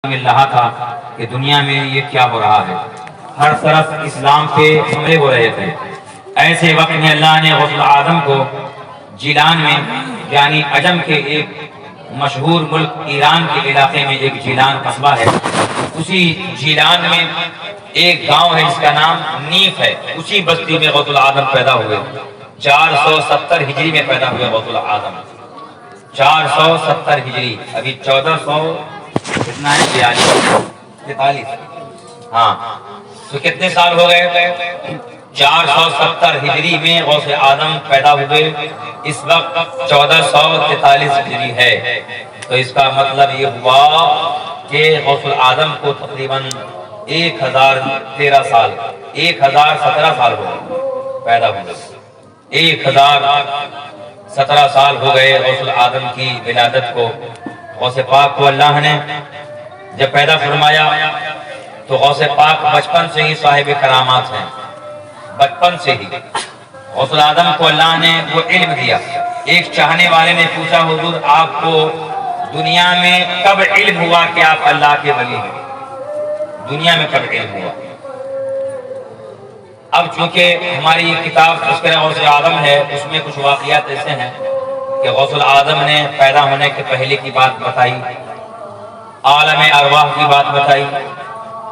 مل رہا تھا کہ دنیا میں یہ کیا ہو رہا ہے، ہر طرف اسلام پہ حملے ہو رہے تھے۔ ایسے وقت میں اللہ نے غوث اعظم کو جیلان میں یعنی عجم کے ایک مشہور ملک ایران کے علاقے میں ایک جیلان قصبہ ہے، اسی جیلان میں ایک گاؤں ہے جس کا نام نیف ہے، اسی بستی میں غوث اعظم پیدا ہوئے۔ 470 ہجری میں پیدا ہوئے غوث اعظم، 470 ہجری، ابھی 1400 کتنا ہے 43 ہاں، تو کتنے سال ہو گئے؟ 470 ہجری میں غوث اعظم پیدا ہوئے، اس وقت 1443 ہجری ہے، تو اس کا مطلب یہ ہوا کہ غوث اعظم کو تقریباً 1013 سال 1017 سال ہو گئے پیدا ہوئے، 1017 سال ہو گئے غوث اعظم کی ولادت کو۔ غوث پاک کو اللہ نے جب پیدا فرمایا تو غوث پاک بچپن سے ہی صاحب کرامات ہیں، بچپن سے ہی غوث اعظم کو اللہ نے وہ علم دیا۔ ایک چاہنے والے نے پوچھا حضور آپ کو دنیا میں کب علم ہوا کہ آپ اللہ کے ولی ہیں؟ دنیا میں کب علم ہوا؟ اب چونکہ ہماری کتاب تذکرہ غوث اعظم ہے، اس میں کچھ واقعات ایسے ہیں کہ غوث اعظم نے پیدا ہونے کے پہلے کی بات بتائی، عالم ارواح کی بات بتائی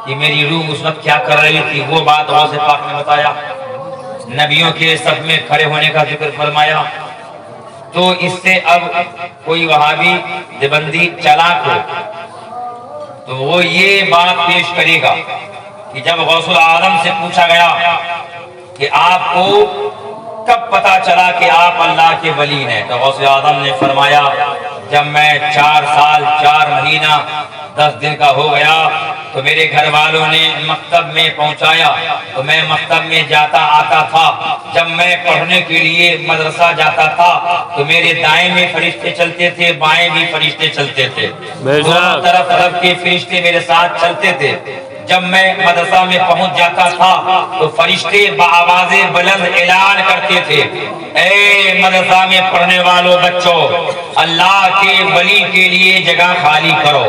کہ میری روح اس وقت کیا کر رہی تھی، وہ بات غوث پاک نے بتایا، نبیوں کے صف میں کھڑے ہونے کا ذکر فرمایا۔ تو اس سے اب کوئی وہابی دیوبندی چالاک ہو تو وہ یہ بات پیش کرے گا کہ جب غوث اعظم سے پوچھا گیا کہ آپ کو کب پتا چلا کہ آپ اللہ کے ولی ہیں، تو غوث اعظم نے فرمایا جب میں 4 سال 4 مہینہ 10 دن کا ہو گیا تو میرے گھر والوں نے مکتب میں پہنچایا تو میں مکتب میں جاتا آتا تھا، جب میں پڑھنے کے لیے مدرسہ جاتا تھا تو میرے دائیں میں فرشتے چلتے تھے، بائیں بھی فرشتے چلتے تھے، دونوں طرف کے فرشتے میرے ساتھ چلتے تھے۔ جب میں مدرسہ میں پہنچ جاتا تھا تو فرشتے بآواز بلند اعلان کرتے تھے اے مدرسہ میں پڑھنے والوں بچوں، اللہ کے ولی کے لیے جگہ خالی کرو،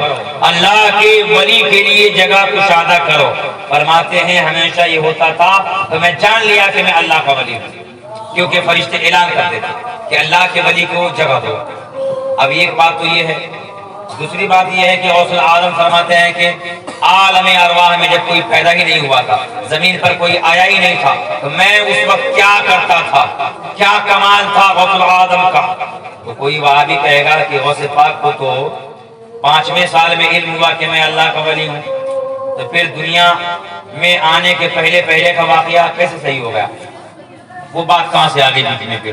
اللہ کے ولی کے لیے جگہ کشادہ کرو۔ فرماتے ہیں ہمیشہ یہ ہوتا تھا تو میں جان لیا کہ میں اللہ کا ولی ہوں، کیونکہ فرشتے اعلان کرتے تھے کہ اللہ کے ولی کو جگہ دو۔ اب ایک بات تو یہ ہے، دوسری بات یہ ہے کہ غوث اعظم فرماتے ہیں کہ عالم ارواح میں جب کوئی پیدا ہی نہیں ہوا تھا، زمین پر کوئی آیا ہی نہیں تھا، تو میں اس وقت کیا کرتا تھا، کیا کمال تھا غوث اعظم کا؟ تو کوئی وہاں بھی کہے گا کہ غوث پاک کو تو 5ویں سال میں علم ہوا کہ میں اللہ کا ولی ہوں، تو پھر دنیا میں آنے کے پہلے کا واقعہ کیسے صحیح ہو گیا؟ وہ بات کہاں سے آگے بیچ میں؟ پھر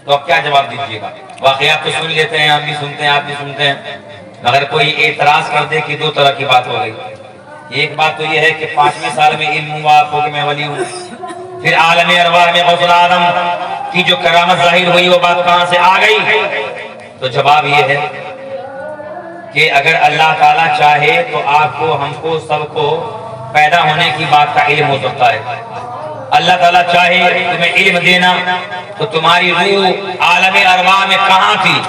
تو اب کیا جواب دیجیے گا؟ واقعات تو سن لیتے ہیں، ہم بھی سنتے ہیں، آپ بھی سنتے ہیں، مگر کوئی اعتراض کر دے کہ 2 طرح کی بات ہو گئی۔ ایک بات تو یہ ہے کہ 5ویں سال میں علم ہوا آپ کو کہ میں ولی ہوں، پھر عالم ارواح میں غوث اعظم کی جو کرامت ظاہر ہوئی وہ بات کہاں سے آ گئی؟ تو جواب یہ ہے کہ اگر اللہ تعالیٰ چاہے تو آپ کو، ہم کو، سب کو پیدا ہونے کی بات کا علم ہو سکتا ہے۔ اللہ تعالیٰ چاہے تمہیں علم دینا تو تمہاری روح عالم ارواح میں کہاں تھی،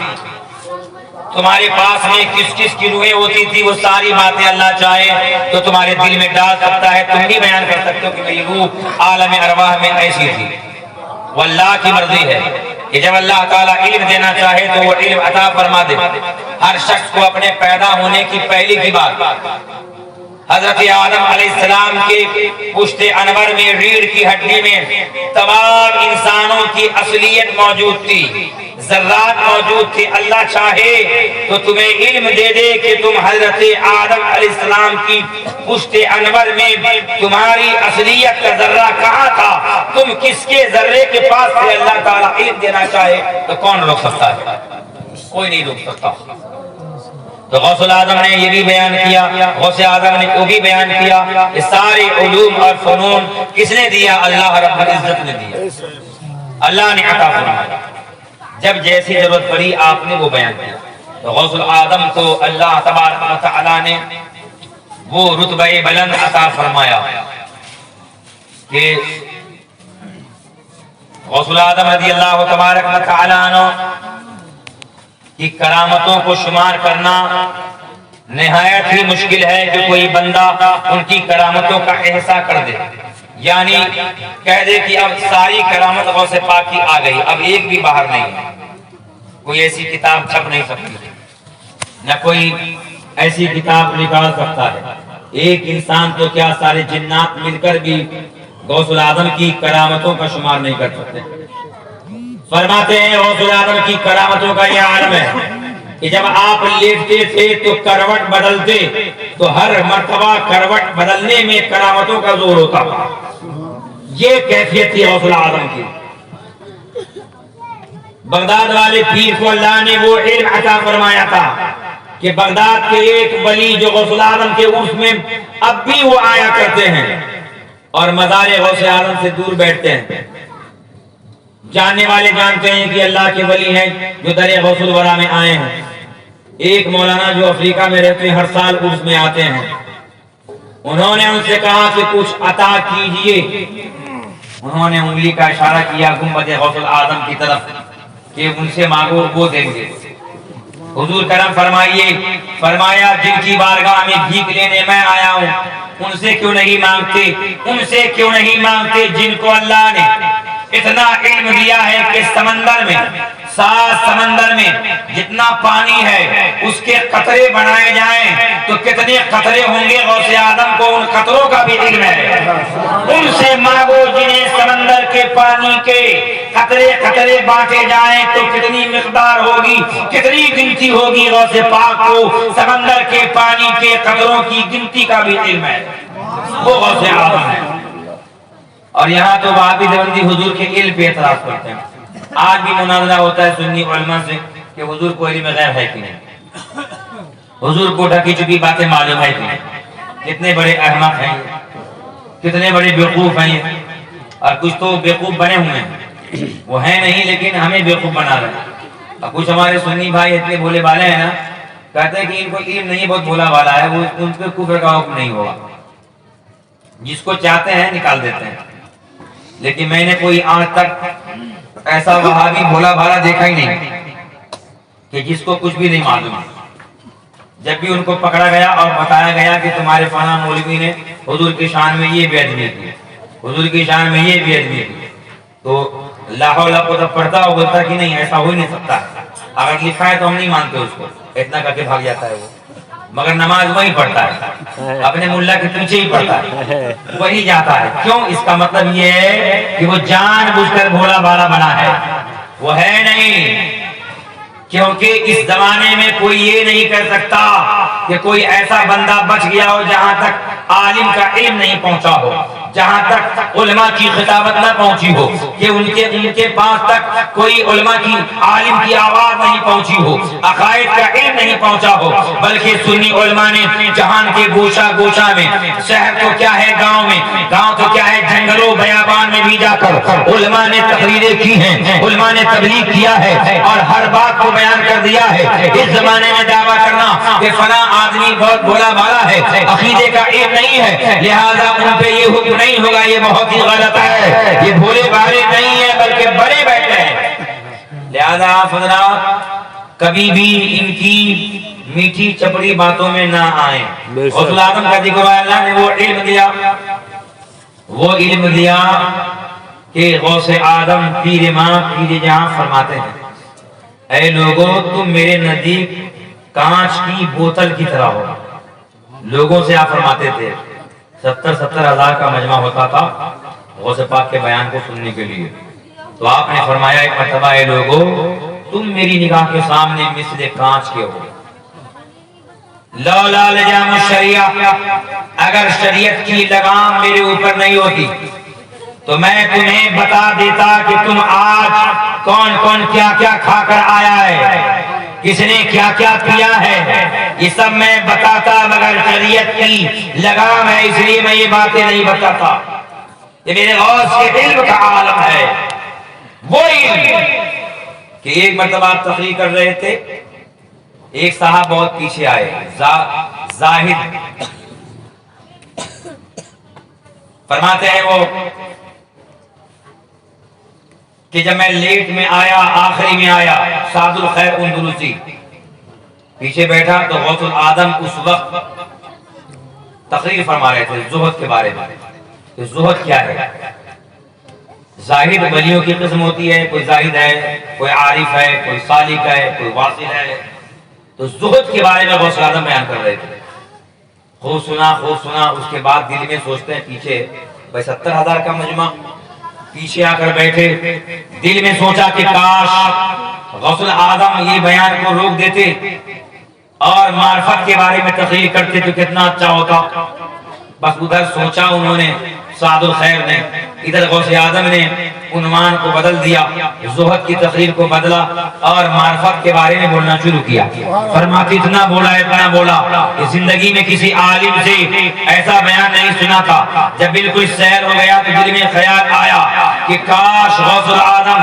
تمہارے پاس میں کس کس کی روحیں ہوتی تھی، وہ ساری باتیں اللہ چاہے تو تمہارے دل میں ڈال سکتا ہے، تم بھی بیان کر سکتے ہو کہ میری روح عالم ارواح میں ایسی تھی۔ وہ اللہ کی مرضی ہے کہ جب اللہ تعالیٰ علم دینا چاہے تو وہ علم عطا فرما دے۔ ہر شخص کو اپنے پیدا ہونے کی پہلی کی بات، حضرت آدم علیہ السلام کے پشت انور میں ریڑھ کی ہڈی میں تمام انسانوں کی اصلیت موجود تھی، ذرات موجود تھے۔ اللہ چاہے تو تمہیں علم دے دے کہ تم حضرت آدم علیہ السلام کی پشت انور میں تمہاری اصلیت کا ذرہ کہاں تھا، تم کس کے ذرے کے پاس سے، اللہ تعالیٰ علم دینا چاہے تو کون روک سکتا ہے؟ کوئی نہیں روک سکتا۔ تو غوث اعظم نے یہ بھی بیان کیا، غوث اعظم نے وہ بھی بیان کیا کہ سارے علوم اور فنون کس نے دیا؟ اللہ رب العزت نے دیا، اللہ نے عطا فرمایا، جب جیسی ضرورت پڑی آپ نے وہ بیان کیا۔ تو غوث اعظم کو اللہ تبارک و تعالی نے وہ رتبہ بلند عطا فرمایا کہ غوث اعظم رضی اللہ تبارک و تعالی عنہ کی کرامتوں کو شمار کرنا نہایت ہی مشکل ہے کہ کوئی بندہ ان کی کرامتوں کا احساس کر دے، یعنی کہہ دے کہ اب ساری کرامت غوث پاک کی آ گئی، اب ایک بھی باہر نہیں ہے۔ کوئی ایسی کتاب چھپ نہیں سکتی، نہ کوئی ایسی کتاب نکال سکتا ہے۔ ایک انسان تو کیا سارے جنات مل کر بھی غوث العظم کی کرامتوں کا شمار نہیں کر سکتے۔ فرماتے ہیں غوث العظم کی کرامتوں کا یہ عالم ہے کہ جب آپ لیٹتے تھے تو کروٹ بدلتے تو ہر مرتبہ کروٹ بدلنے میں کرامتوں کا زور ہوتا تھا۔ یہ کیفیت تھی غوث العظم کی۔ بغداد والے پیر کو اللہ نے وہ علم عطا فرمایا تھا کہ بغداد کے ایک ولی جو غوث العظم کے عرس میں اب بھی وہ آیا کرتے ہیں اور مزار غوث اعظم سے دور بیٹھتے ہیں۔ جاننے والے جانتے ہیں کہ اللہ کے ولی ہیں جو در غوث الورا میں آئے ہیں۔ ایک مولانا جو افریقہ میں رہتے ہیں ہر سال عرس میں آتے ہیں، انہوں نے ان سے کہا کہ کچھ عطا کیجئے۔ انہوں نے انگلی کا اشارہ کیا گنبد غوث الاعظم کی طرف کہ ان سے مانگو وہ دیں گے۔ حضور کرم فرمائیے، فرمایا جن کی بارگاہ میں بھیک لینے میں آیا ہوں ان سے کیوں نہیں مانگتے، ان سے کیوں نہیں مانگتے جن کو اللہ نے اتنا علم دیا ہے کہ سمندر میں 7 سمندر میں جتنا پانی ہے اس کے قطرے بنائے جائیں تو کتنے قطرے ہوں گے۔ غوث اعظم کو ان قطروں کا بھی علم ہے۔ ان سے مانگو جنہیں سمندر کے پانی کے قطرے قطرے بانٹے جائیں تو کتنی مقدار ہوگی، کتنی گنتی ہوگی۔ غوث پاک کو سمندر کے پانی کے قطروں کی گنتی کا بھی علم ہے، وہ غوث اعظم ہے۔ اور یہاں تو وہابی دیوبندی حضور کے علم پہ اعتراض کرتے ہیں۔ آج بھی مناظرہ ہوتا ہے سنی علماء سے کہ حضور کو علم غیب ہے کہ نہیں، حضور کو ڈھکی چکی باتیں معلوم ہے کہ نہیں۔ کتنے بڑے احمق ہیں، کتنے بڑے بیوقوف ہیں، اور کچھ تو بیوقوف بنے ہوئے ہیں، وہ ہیں نہیں لیکن ہمیں بیوقوف بنا رہے ہیں۔ اور کچھ ہمارے سنی بھائی اتنے بھولے والے ہیں نا، کہتے ہیں کہ ان کو علم نہیں، بہت بھولا والا ہے، وہ ان پہ کفر کا حکم نہیں ہوگا، جس کو چاہتے ہیں نکال دیتے ہیں۔ لیکن میں نے کوئی آج تک ایسا وہابی بھولا بھالا دیکھا ہی نہیں کہ جس کو کچھ بھی نہیں معلوم۔ جب بھی ان کو پکڑا گیا اور بتایا گیا کہ تمہارے فلاں مولوی نے حضور کی شان میں یہ بے ادبی کی، حضور کی شان میں یہ بے ادبی کی، تو لا حول ولا قوت پڑھتا اور بولتا کہ نہیں ایسا ہو ہی نہیں سکتا، اگر لکھا ہے تو ہم نہیں مانتے اس کو، اتنا کر کے بھاگ جاتا ہے وہ۔ مگر نماز وہی پڑھتا ہے، اپنے ملا کے پیچھے ہی پڑھتا ہے، وہی جاتا ہے۔ کیوں؟ اس کا مطلب یہ ہے کہ وہ جان بوجھ کر بھولا بھالا بنا ہے، وہ ہے نہیں۔ کیونکہ اس زمانے میں کوئی یہ نہیں کر سکتا کہ کوئی ایسا بندہ بچ گیا ہو جہاں تک عالم کا علم نہیں پہنچا ہو، جہاں تک علماء کی خطابت نہ پہنچی ہو، کہ ان کے پاس تک کوئی علماء کی عالم کی آواز نہیں پہنچی ہو، عقائد کا علم نہیں پہنچا ہو، بلکہ سنی علماء نے جہان کے گوشہ گوشہ میں، شہر تو کیا ہے گاؤں میں، گاؤں تو کیا ہے جنگلوں بیابان میں بھی جا کر علماء نے تقریریں کی ہیں، علماء نے تبلیغ کیا ہے اور ہر بات کو بیان کر دیا ہے۔ اس زمانے میں دعویٰ کرنا کہ فلاں آدمی بہت بھولا بھالا ہے، عقیدے کا علم نہیں ہے، لہذا ان پہ یہ حکم نہیں ہوگا، یہ بہت ہی غلط ہے۔ یہ بھولے بھالے نہیں ہیں بلکہ بڑے بیٹھے ہیں۔ لہذا آپ حضرات کبھی بھی ان کی میٹھی چپڑی باتوں میں نہ آئیں۔ غوث العظم کا ذکر ہے، اللہ نے وہ علم دیا کہ غوث اعظم پیر ماں پیر جہاں فرماتے ہیں، اے لوگوں تم میرے نزدیک کانچ کی بوتل کی طرح ہو۔ لوگوں سے آپ فرماتے تھے 70 ہزار کا مجمع ہوتا تھا غوث پاک کے بیان کو سننے کے لیے، تو آپ نے فرمایا ایک مرتبہ اے لوگوں تم میری نگاہ کے سامنے مثل کانچ کے ہو۔ لولا لجام الشریعہ، اگر شریعت کی لگام میرے اوپر نہیں ہوتی تو میں تمہیں بتا دیتا کہ تم آج کون کون کیا کیا کھا کر آیا ہے، کس نے کیا کیا پیا ہے، یہ سب میں بتاتا، مگر شریعت کی لگام ہے اس لیے میں یہ باتیں نہیں بتاتا۔ یہ میرے غوث کے علم کا عالم ہے، وہ علم کہ ایک مرتبہ آپ تقریر کر رہے تھے، ایک صاحب بہت پیچھے آئے، زاہد فرماتے ہیں وہ کہ جب میں لیٹ میں آیا، آخری میں آیا، سعد الخیر اندلسی، پیچھے بیٹھا تو غوث العظم اس وقت تقریر فرما رہے تھے زہد کے بارے میں کہ زہد کیا ہے. زاہد ولیوں کی قسم ہوتی ہے، کوئی زاہد ہے، کوئی عارف ہے، کوئی سالک ہے، کوئی واصل ہے. تو زہد کے بارے میں غوث العظم بیان کر رہے تھے. خوب سنا. اس کے بعد دل میں سوچتے ہیں پیچھے بھائی 70,000 کا مجمع پیچھے آ کر بیٹھے. دل میں سوچا کہ کاش غوث العظم یہ بیان کو روک دیتے اور معرفت کے بارے میں تقریر کرتے تو کتنا اچھا ہوتا. بس ادھر سوچا انہوں نے سعد الخیر نے، ادھر غوث اعظم نے عنوان کو بدل دیا، زہد کی تقریر کو بدلا اور معرفت کے بارے میں بولنا شروع کیا. فرماتے اتنا بولا کہ زندگی میں کسی عالم سے ایسا بیان نہیں سنا تھا. جب بالکل سیر ہو گیا تو دل میں خیال آیا کہ کاش غوث العظم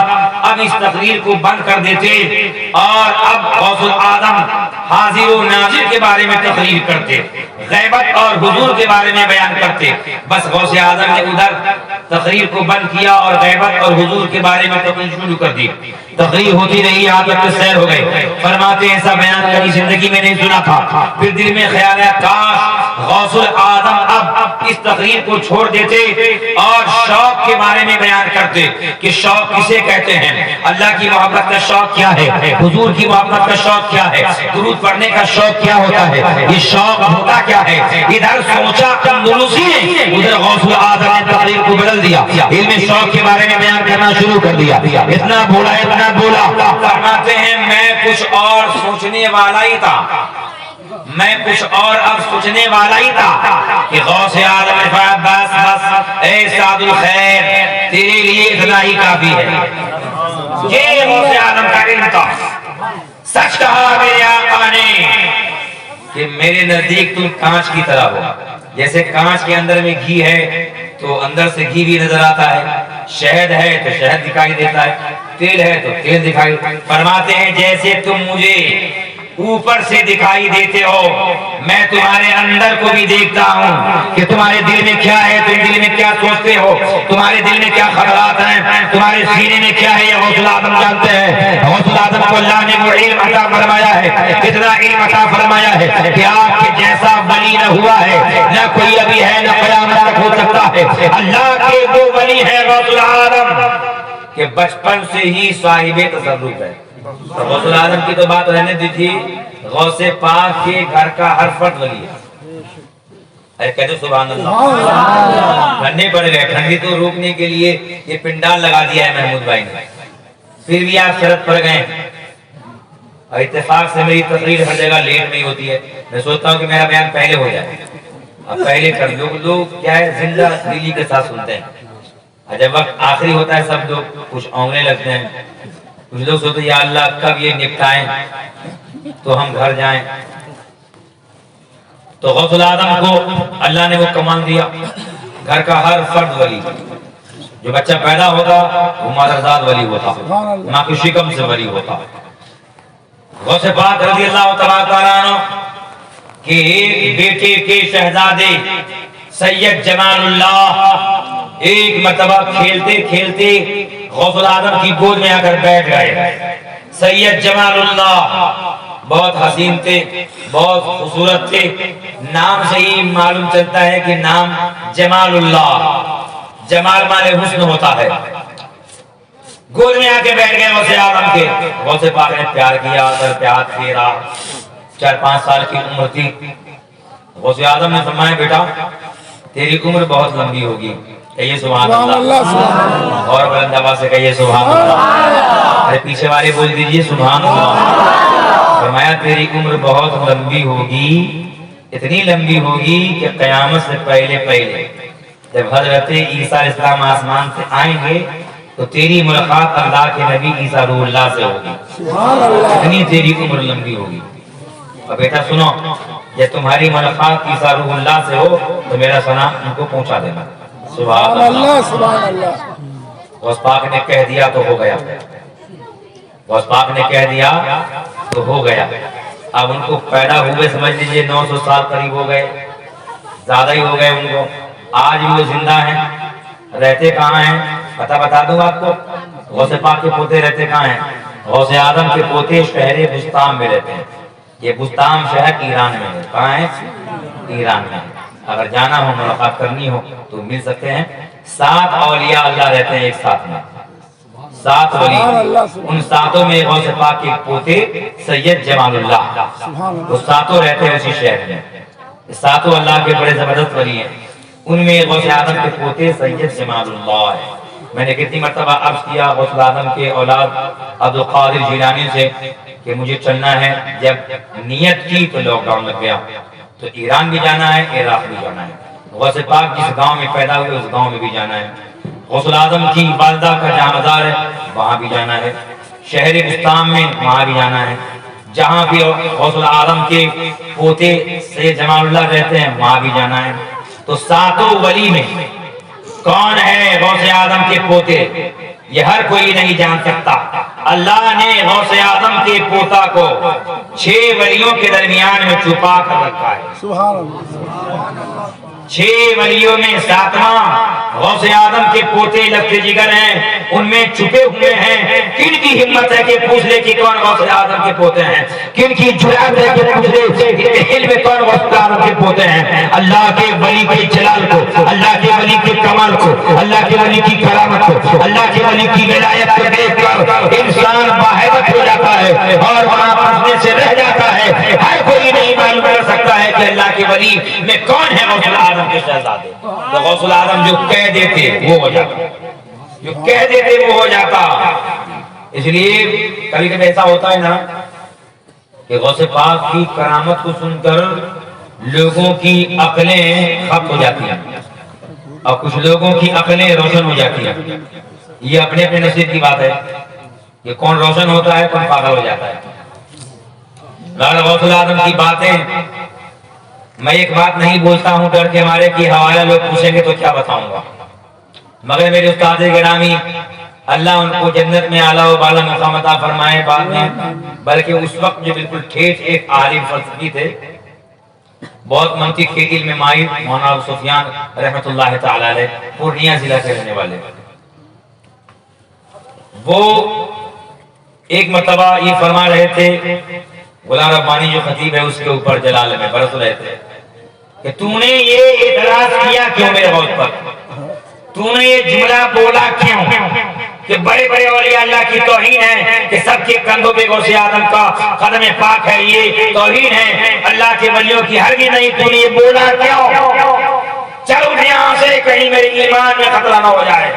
اب اس تقریر کو بند کر دیتے اور اب غوث العظم حاضر و ناظر کے بارے میں تقریر کرتے، غیبت اور حضور کے بارے میں بیان کرتے. بس غوث اعظم نے ادھر تقریر کو بند کیا اور غیبت اور حضور کے بارے میں تقریر شروع کر دی. تقریر ہوتی رہی یہاں تک کہ سیر ہو گئے. فرماتے ایسا بیان کبھی زندگی میں نہیں سنا تھا. پھر دل میں خیال ہے کاش غوث العظم اب اس تقریر کو چھوڑ دیتے اور شوق کے بارے میں بیان کرتے کہ شوق کسے کہتے ہیں، اللہ کی محبت کا شوق کیا ہے، حضور کی محبت کا شوق کیا ہے، درود پڑھنے کا شوق کیا ہوتا ہے، یہ شوق ہوتا کیا ہے. ادھر سوچا اندلسی نے، ادھر غوث العظم نے تقریر کو بدل دیا، علم شوق کے بارے میں بیان کرنا شروع کر دیا. اتنا بولا فرماتے ہیں میں کچھ اور سوچنے والا ہی تھا، اب سوچنے والا ہی تھا کہ غوث اعظم نے فرمایا بس اے سعد الخیر تیرے لیے اتنا ہی کافی ہے. یہ غوث اعظم کا علم تھا. سچ کہا میرے آقا نے کہ میرے نزدیک تم کانچ کی طرح ہو. جیسے کانچ کے اندر میں گھی ہے تو اندر سے گھی بھی نظر آتا ہے، شہد ہے تو شہد دکھائی دیتا ہے، تیل ہے تو تیل دکھائی. فرماتے ہیں جیسے تم مجھے اوپر سے دکھائی دیتے ہو میں تمہارے اندر کو بھی دیکھتا ہوں کہ تمہارے دل میں کیا ہے، تم دل میں کیا سوچتے ہو، تمہارے دل میں کیا خطرات ہیں، تمہارے سینے میں کیا ہے. یہ غوث العظم جانتے ہیں. غوث العظم کو اللہ نے وہ علم عطا فرمایا ہے، اتنا علم عطا فرمایا ہے کہ آپ کے جیسا ولی نہ ہوا ہے، نہ کوئی ابھی ہے، نہ قیامت تک ہو سکتا ہے. اللہ کے وہ ولی ہے غوث العظم کہ بچپن سے ہی صاحب تصرف ہے. غوث العظم کی تو بات رہنے دیجیے، غوث پاک کے گھر کا ہر فرد ولی ہے. کہتے سبحان اللہ. ٹھنڈے پڑ گئے، ٹھنڈی تو روکنے کے لیے یہ پنڈال لگا دیا ہے محمود بھائی نے، پھر بھی آپ شرط پڑ گئے. اور اتفاق سے میری تقریر ہر جگہ لیٹ نہیں ہوتی ہے. میں سوچتا ہوں کہ میرا بیان پہلے ہو جائے. اب پہلے کر لوگ کیا ہے زندہ دلی کے ساتھ سنتے ہیں، جب وقت آخری ہوتا ہے سب لوگ کچھ اونگنے لگتے ہیں. کچھ لوگ سوچتے یا اللہ کب یہ نپٹائیں تو ہم گھر جائیں. تو غوث العظم کو اللہ نے وہ کمال دیا، گھر کا ہر فرد ولی. جو بچہ پیدا ہوتا وہ مادرزاد ولی ہوتا، ماں کی شکم سے ولی ہوتا. غوث پاک رضی اللہ تعالیٰ عنہ کہ ایک بیٹے کے شہزادے سید جمال اللہ ایک مرتبہ کھیلتے کھیلتے غوث العظم کی گود میں آ کر بیٹھ گئے. سید جمال اللہ بہت حسین تھے، بہت خوبصورت تھے. نام سے ہی معلوم چلتا ہے کہ نام جمال اللہ، جمال مانے حسن ہوتا ہے. گود میں آ کے بیٹھ گئے غوث اعظم کے. غوث پاک نے پیار کیا، پیار پھیرا. 4-5 سال کی عمر تھی. غوث اعظم نے فرمایا بیٹا تیری عمر بہت لمبی ہوگی. کہیے سبحان اللہ. اور بلند آواز سے کہیے سبحان اللہ. ارے پیچھے والے بول دیجئے سبحان اللہ. فرمایا تیری عمر بہت لمبی ہوگی، اتنی لمبی ہوگی کہ قیامت سے پہلے جب حضرت عیسیٰ علیہ السلام آسمان سے آئیں گے تو تیری ملاقات اللہ کے نبی عیسیٰ روح اللہ سے ہوگی. اتنی تیری عمر لمبی ہوگی. اور بیٹا سنو، جب تمہاری ملاقات عیسیٰ روح اللہ سے ہو تو میرا سلام ان کو پہنچا دینا. سبحان اللہ سبحان اللہ. غوث پاک نے کہہ دیا تو ہو گیا. غوث پاک نے کہہ دیا تو ہو گیا. اب ان کو پیدا ہوئے سمجھ لیجئے 900 سال قریب ہو گئے، زیادہ ہی ہو گئے ان کو. آج بھی وہ زندہ ہیں. رہتے کہاں ہیں پتہ بتا دوں آپ کو. غوث پاک کے پوتے رہتے کہاں ہیں؟ غوث اعظم کے پوتے شہر بستان میں رہتے ہیں. یہ بستام شہر ایران میں ہے. کہاں ہے؟ ایران میں. اگر جانا ہو ملاقات کرنی ہو تو مل سکتے ہیں. 7 اولیاء اللہ رہتے ہیں ایک ساتھ میں. 7 ولی. ان 7 میں غوث پاک کے پوتے سید جمال اللہ، وہ 7 رہتے ہیں اسی شہر میں. 7 اللہ کے بڑے زبردست ولی ہیں. ان میں غوث اعظم کے پوتے سید جمال اللہ ہے. میں نے کتنی مرتبہ عرض کیا غوث اعظم کے اولاد عبد القادر جیلانی سے کہ مجھے چلنا ہے. جب نیت کی تو لاک ڈاؤن لگ گیا. تو ایران بھی جانا ہے، عراق بھی جانا ہے. غوث پاک جس گاؤں میں پیدا ہوئے اس گاؤں میں بھی جانا ہے. غوث اعظم کی والدہ کا جہاں مزار ہے وہاں بھی جانا ہے. شہر بستام میں وہاں بھی جانا ہے. جہاں بھی غوث اعظم کے پوتے سید جمال اللہ رہتے ہیں وہاں بھی جانا ہے. تو 7 ولی میں کون ہے غوث اعظم کے پوتے یہ ہر کوئی نہیں جان سکتا. اللہ نے غوث اعظم کے پوتا کو 6 ولیوں کے درمیان میں چھپا کر رکھا ہے. سبحان اللہ. 6 ولیوں میں 7واں غوث اعظم کے پوتے لگتے جگر ہیں، ان میں چھپے ہوئے ہیں. کن کی ہمت ہے کہ پوچھ لے کہ کون غوث اعظم کے پوتے ہیں؟ کن کی جرأت ہے کہ پوچھ لے کہ علم میں کون غوث اعظم کے پوتے ہیں؟ اللہ کے ولی کے جلال کو، اللہ کے ولی کے کمال کو، اللہ کے ولی کی کرامت کو، اللہ کے ولی کی ولایت کو دیکھ کر انسان باہیبت ہو جاتا ہے اور وہاں پھنسنے سے رہ جاتا ہے. ہر کوئی نہیں معلوم کر سکتا ہے کہ اللہ کے ولی میں کون ہے غوث اعظم کے شہزادے. تو غوث اعظم جو کہہ دیتے وہ ہو جاتا، جو کہہ دیتے وہ ہو جاتا. اس لیے کبھی کبھی ایسا ہوتا ہے نا کہ غوث پاک کی کرامت کو سن کر لوگوں کی عقلیں ختم ہو جاتی ہیں اور کچھ لوگوں کی عقلیں روشن ہو جاتی ہیں. یہ اپنے اپنے نصیب کی بات ہے کہ کون روشن ہوتا ہے کون پاگل ہو جاتا ہے. غوث اعظم کی باتیں میں ایک بات نہیں بولتا ہوں ڈر کے مارے کہ حوالہ لوگ پوچھیں گے تو کیا بتاؤں گا، مگر میرے استاد گرامی اللہ ان کو جنت میں اعلیٰ و بالا مقام عطا فرمائے بعد میں. بلکہ اس وقت جو بالکل ٹھیک ایک عالم فلسفی تھے، بہت منطق کے علم میں ماہر، مولانا ابو سفیان رحمۃ اللہ تعالی علیہ، پورنیہ ضلع کے رہنے والے. وہ ایک مرتبہ یہ فرما رہے تھے، غلام ربانی جو خطیب ہے اس کے اوپر جلال میں برس رہے تھے کہ تو نے یہ اعتراض کیا کیوں میرے غوث پر؟ تو نے یہ جملہ بولا کیوں کہ بڑے بڑے اولیاء اللہ کی توہین ہے کہ سب کے کندھوں پہ غوث اعظم کا قدم پاک ہے، یہ توہین ہے اللہ کے ولیوں کی ہرگز نہیں. تو نے یہ بولا کیوں؟ چلو یہاں سے کہیں میرے ایمان میں خطرہ نہ ہو جائے.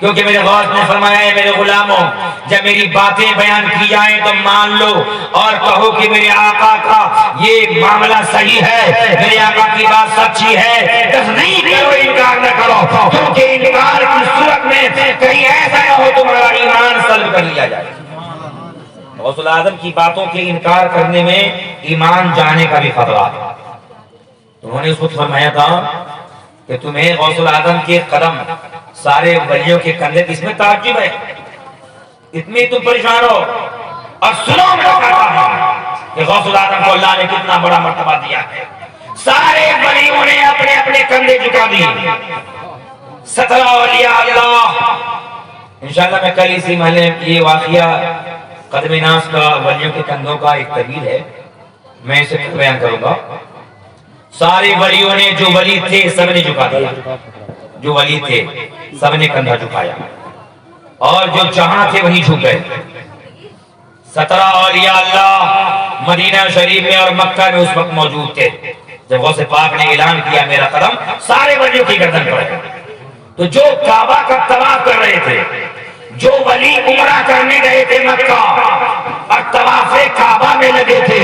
کیونکہ میرے غوث نے فرمایا ہے میرے غلاموں جب میری باتیں بیان کی جائیں تو مان لو اور کہو کہ میرے آقا کا یہ معاملہ صحیح ہے، میرے آقا کی بات سچی ہے. بس نہیں کرو، انکار نہ کرو، کیونکہ انکار کی صورت میں کہیں ایسا نہ ہو تمہارا ایمان سلب کر لیا جائے. غوث اعظم کی باتوں کے انکار کرنے میں ایمان جانے کا بھی خطرہ ہے. انہوں نے اس وقت فرمایا تھا کہ تمہیں غوث اعظم کے قدم سارے ولیوں کے کندھے، اس میں تعجب ہے، اتنی تم پریشان ہو. اور سنو میں بتاتا ہوں کہ غوث اعظم کو اللہ نے کتنا بڑا مرتبہ دیا ہے. سارے ولیوں نے اپنے اپنے کندھے جھکا دیے. 17 اولیاء اللہ. انشاءاللہ میں کل اسی محلے یہ واقعہ قدم ناز کا ولیوں کے کندھوں کا ایک طویل ہے، میں اسے بیان کروں گا. سارے ولیوں نے جو ولی تھے سب نے جھکا دیا، جو ولی تھے سب نے کندھا جھکایا اور جو جہاں تھے وہیں جھک گئے. 17 اولیاء اللہ مدینہ شریف میں اور مکہ میں اس وقت موجود تھے. جب غوث پاک نے اعلان کیا میرا قدم سارے ولیوں کی گردن پر ہے، تو جو کعبہ کا طواف کر رہے تھے، جو ولی عمرہ کرنے گئے تھے مکہ اور طواف کعبہ میں لگے تھے،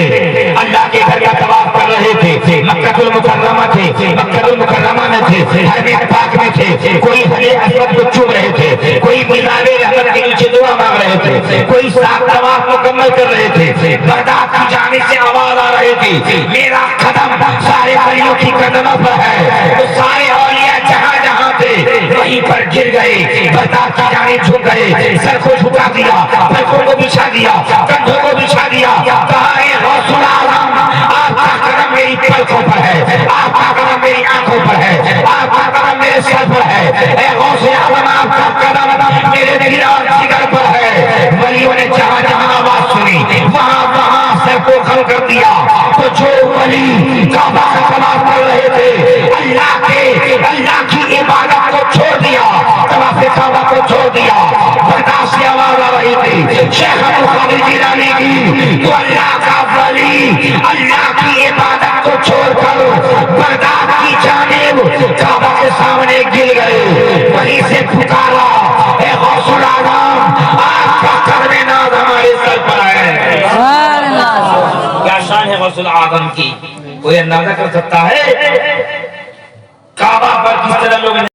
اللہ کے گھر کا طواف کر رہے تھے، مکہ المکرمہ تھے، مکہ المکرمہ میں تھے، حرم پاک میں تھے، کوئی حجر اسود کو چوم رہے تھے، کوئی مینار رحمت کے نیچے دعا مانگ رہے تھے، کوئی سات طواف مکمل کر رہے تھے. بغداد کی جانب سے آواز آ رہی تھی میرا قدم سارے ولیوں کی قدموں پر ہے. تو سارے اولیاء جہاں جہاں تھے وہیں پر گر گئے، بغداد کی جانب جھک گئے، سر کو جھکا دیا، پلکوں کو بچھا دیا، کندھوں کو بچھا دیا. کہا اے غوث اعظم آپ کا قدم میری پلکوں پر ہے، آپ کا قدم میری آنکھوں پر ہے، آپ کا قدم میرے سر پر ہے. اے غوث اعظم آپ کا قدم میرے دل اور جگر پر ہے. ولیوں نے جہاں جہاں آواز سنی وہاں وہاں سر کو خم کر دیا. شیخ عبد القادر جیلانی کی، تو اللہ کا ولی اللہ کی عبادت کو چھوڑ کر بغداد کی جانب کعبہ کے سامنے گر گئے، وہیں سے پکارا اے غوث العالم آپ کا کرم ناز ہمارے سر پر ہے۔ کیا شان ہے غوث العالم کی، کوئی اندازہ کر سکتا ہے؟ کعبہ پر کس طرح لوگ